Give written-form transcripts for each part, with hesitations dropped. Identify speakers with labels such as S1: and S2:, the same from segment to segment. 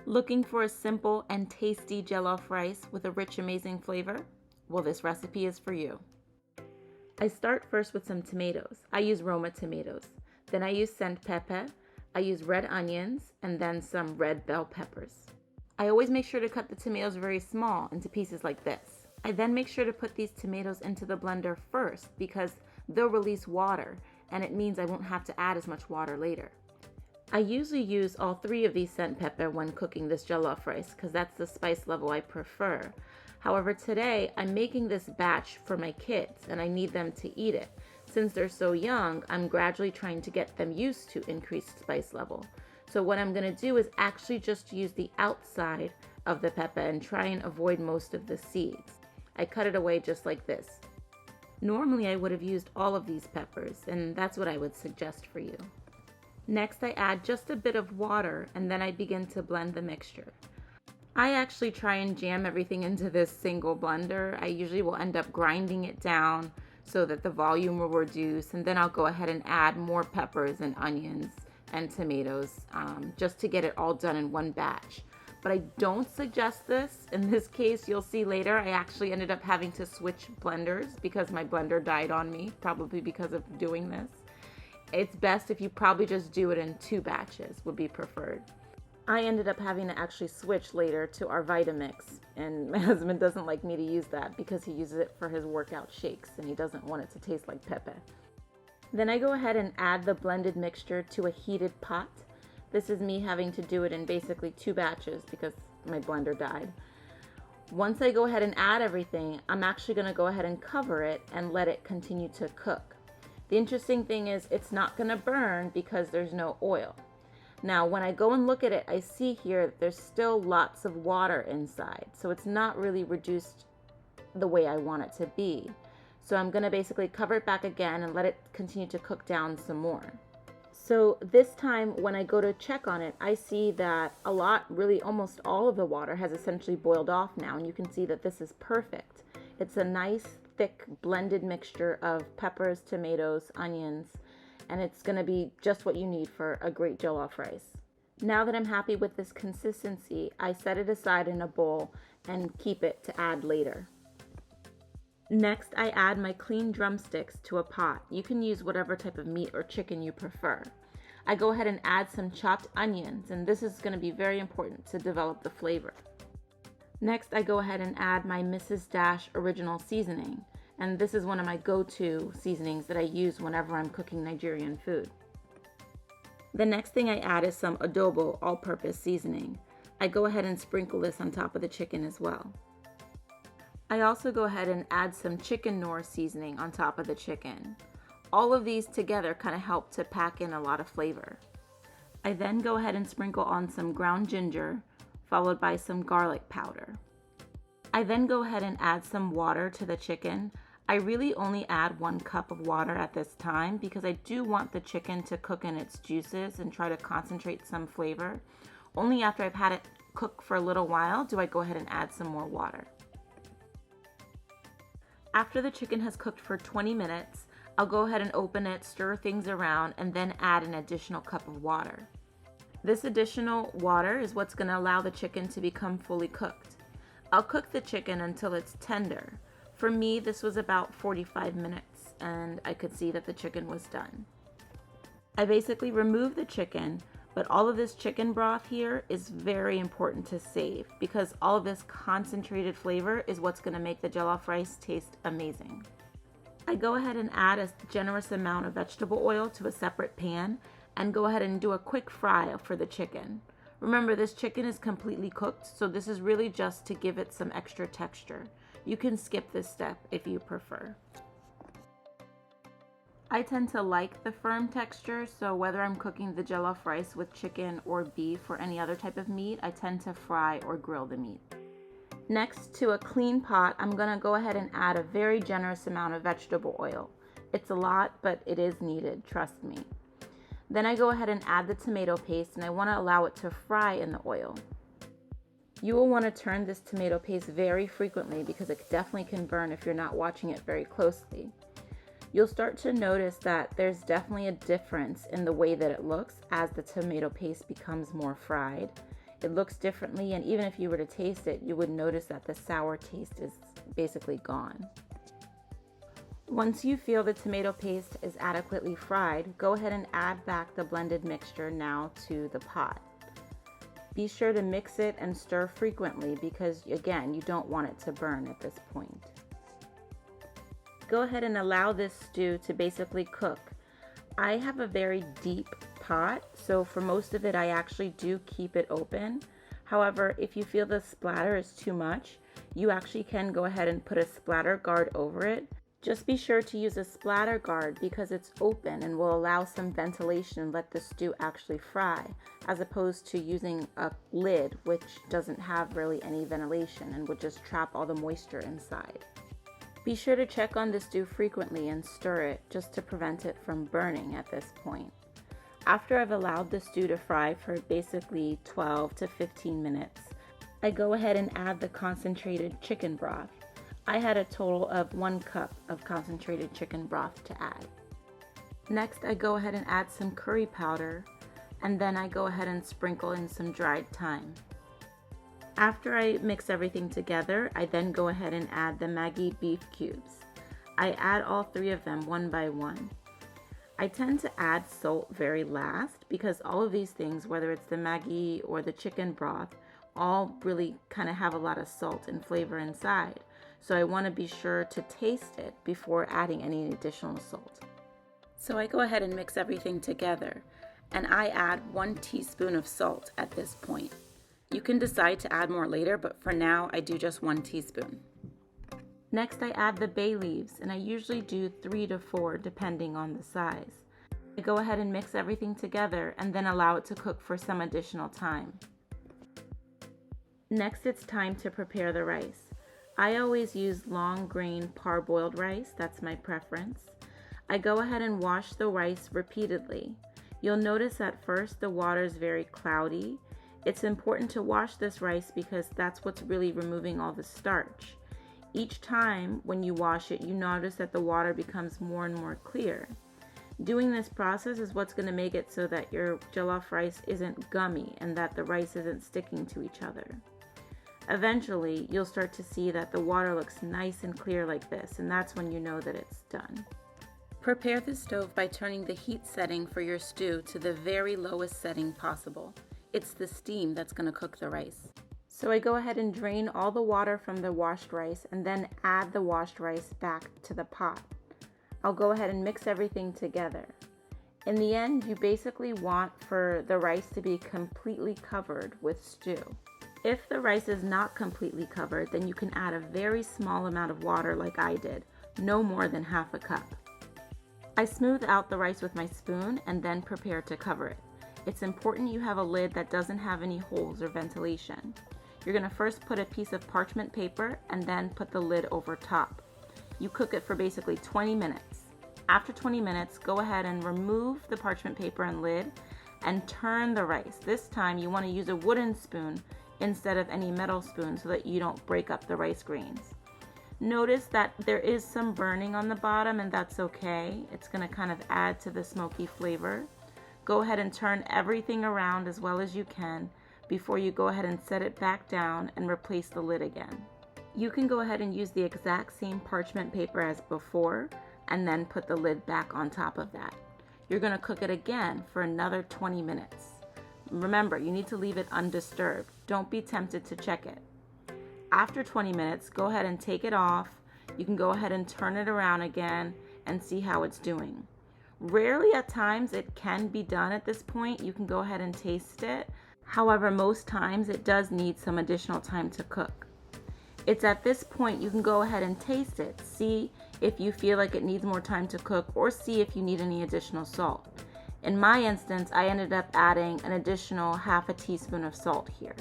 S1: Looking for a simple and tasty jollof rice with a rich, amazing flavor? Well, this recipe is for you. I start first with some tomatoes. I use Roma tomatoes. Then I use sand pepper. I use red onions and then some red bell peppers. I always make sure to cut the tomatoes very small into pieces like this. I then make sure to put these tomatoes into the blender first because they'll release water and it means I won't have to add as much water later. I usually use all 3 of these sand pepper when cooking this jollof rice because that's the spice level I prefer. However, today I'm making this batch for my kids and I need them to eat it. Since they're so young, I'm gradually trying to get them used to increased spice level. So what I'm going to do is actually just use the outside of the pepper and try and avoid most of the seeds. I cut it away just like this. Normally I would have used all of these peppers, and that's what I would suggest for you. Next I add just a bit of water and then I begin to blend the mixture. I actually try and jam everything into this single blender. I usually will end up grinding it down so that the volume will reduce, and then I'll go ahead and add more peppers and onions and tomatoes just to get it all done in one batch. But I don't suggest this. In this case, you'll see later, I actually ended up having to switch blenders because my blender died on me, probably because of doing this. It's best if you probably just do it in 2 batches, would be preferred. I ended up having to actually switch later to our Vitamix, and my husband doesn't like me to use that because he uses it for his workout shakes and he doesn't want it to taste like pepe. Then I go ahead and add the blended mixture to a heated pot. This is me having to do it in basically 2 batches because my blender died. Once I go ahead and add everything, I'm actually going to go ahead and cover it and let it continue to cook. The interesting thing is it's not going to burn because there's no oil. Now when I go and look at it, I see here that there's still lots of water inside, so it's not really reduced the way I want it to be. So I'm going to basically cover it back again and let it continue to cook down some more. So this time when I go to check on it, I see that a lot, really almost all of the water has essentially boiled off now, and you can see that this is perfect. It's a nice thick blended mixture of peppers, tomatoes, onions, and it's going to be just what you need for a great jollof rice. Now that I'm happy with this consistency, I set it aside in a bowl and keep it to add later. Next, I add my clean drumsticks to a pot. You can use whatever type of meat or chicken you prefer. I go ahead and add some chopped onions, and this is going to be very important to develop the flavor. Next, I go ahead and add my Mrs. Dash original seasoning, and this is one of my go-to seasonings that I use whenever I'm cooking Nigerian food. The next thing I add is some adobo all-purpose seasoning. I go ahead and sprinkle this on top of the chicken as well. I also go ahead and add some chicken Knorr seasoning on top of the chicken. All of these together kind of help to pack in a lot of flavor. I then go ahead and sprinkle on some ground ginger, followed by some garlic powder. I then go ahead and add some water to the chicken. I really only add 1 cup of water at this time because I do want the chicken to cook in its juices and try to concentrate some flavor. Only after I've had it cook for a little while do I go ahead and add some more water. After the chicken has cooked for 20 minutes, I'll go ahead and open it, stir things around, and then add an additional cup of water. This additional water is what's going to allow the chicken to become fully cooked. I'll cook the chicken until it's tender. For me, this was about 45 minutes, and I could see that the chicken was done. I basically removed the chicken, but all of this chicken broth here is very important to save because all of this concentrated flavor is what's going to make the jollof rice taste amazing. I go ahead and add a generous amount of vegetable oil to a separate pan and go ahead and do a quick fry for the chicken. Remember, this chicken is completely cooked, so this is really just to give it some extra texture. You can skip this step if you prefer. I tend to like the firm texture, so whether I'm cooking the jollof rice with chicken or beef or any other type of meat, I tend to fry or grill the meat. Next, to a clean pot, I'm going to go ahead and add a very generous amount of vegetable oil. It's a lot, but it is needed, trust me. Then I go ahead and add the tomato paste, and I want to allow it to fry in the oil. You will want to turn this tomato paste very frequently because it definitely can burn if you're not watching it very closely. You'll start to notice that there's definitely a difference in the way that it looks as the tomato paste becomes more fried. It looks differently, and even if you were to taste it, you would notice that the sour taste is basically gone. Once you feel the tomato paste is adequately fried, go ahead and add back the blended mixture now to the pot. Be sure to mix it and stir frequently because, again, you don't want it to burn at this point. Go ahead and allow this stew to basically cook. I have a very deep pot, so for most of it I actually do keep it open. However, if you feel the splatter is too much, you actually can go ahead and put a splatter guard over it. Just be sure to use a splatter guard because it's open and will allow some ventilation and let the stew actually fry, as opposed to using a lid which doesn't have really any ventilation and would just trap all the moisture inside. Be sure to check on the stew frequently and stir it just to prevent it from burning at this point. After I've allowed the stew to fry for basically 12 to 15 minutes, I go ahead and add the concentrated chicken broth. I had a total of 1 cup of concentrated chicken broth to add. Next, I go ahead and add some curry powder, and then I go ahead and sprinkle in some dried thyme. After I mix everything together, I then go ahead and add the Maggi beef cubes. I add all 3 of them one by one. I tend to add salt very last because all of these things, whether it's the Maggi or the chicken broth, all really kind of have a lot of salt and flavor inside. So I want to be sure to taste it before adding any additional salt. So I go ahead and mix everything together, and I add 1 teaspoon of salt at this point. You can decide to add more later, but for now I do just 1 teaspoon. Next I add the bay leaves, and I usually do 3 to 4 depending on the size. I go ahead and mix everything together and then allow it to cook for some additional time. Next it's time to prepare the rice. I always use long grain parboiled rice, that's my preference. I go ahead and wash the rice repeatedly. You'll notice at first the water is very cloudy. It's important to wash this rice because that's what's really removing all the starch. Each time when you wash it, you notice that the water becomes more and more clear. Doing this process is what's going to make it so that your jollof rice isn't gummy and that the rice isn't sticking to each other. Eventually, you'll start to see that the water looks nice and clear like this, and that's when you know that it's done. Prepare the stove by turning the heat setting for your stew to the very lowest setting possible. It's the steam that's going to cook the rice. So I go ahead and drain all the water from the washed rice and then add the washed rice back to the pot. I'll go ahead and mix everything together. In the end, you basically want for the rice to be completely covered with stew. If the rice is not completely covered, then you can add a very small amount of water like I did, no more than half a cup. I smooth out the rice with my spoon and then prepare to cover it. It's important you have a lid that doesn't have any holes or ventilation. You're going to first put a piece of parchment paper and then put the lid over top. You cook it for basically 20 minutes. After 20 minutes, go ahead and remove the parchment paper and lid and turn the rice. This time you want to use a wooden spoon instead of any metal spoon so that you don't break up the rice grains. Notice that there is some burning on the bottom, and that's okay. It's going to kind of add to the smoky flavor. Go ahead and turn everything around as well as you can before you go ahead and set it back down and replace the lid again. You can go ahead and use the exact same parchment paper as before and then put the lid back on top of that. You're going to cook it again for another 20 minutes. Remember, you need to leave it undisturbed. Don't be tempted to check it. After 20 minutes, go ahead and take it off. You can go ahead and turn it around again and see how it's doing. Rarely at times it can be done at this point. You can go ahead and taste it. However, most times it does need some additional time to cook. It's at this point you can go ahead and taste it. See if you feel like it needs more time to cook or see if you need any additional salt. In my instance, I ended up adding an additional half a teaspoon of salt here.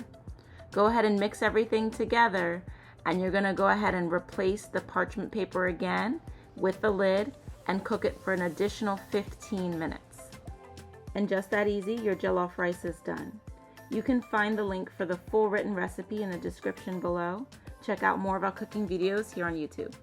S1: Go ahead and mix everything together, and you're going to go ahead and replace the parchment paper again with the lid and cook it for an additional 15 minutes. And just that easy, your jollof rice is done. You can find the link for the full written recipe in the description below. Check out more of our cooking videos here on YouTube.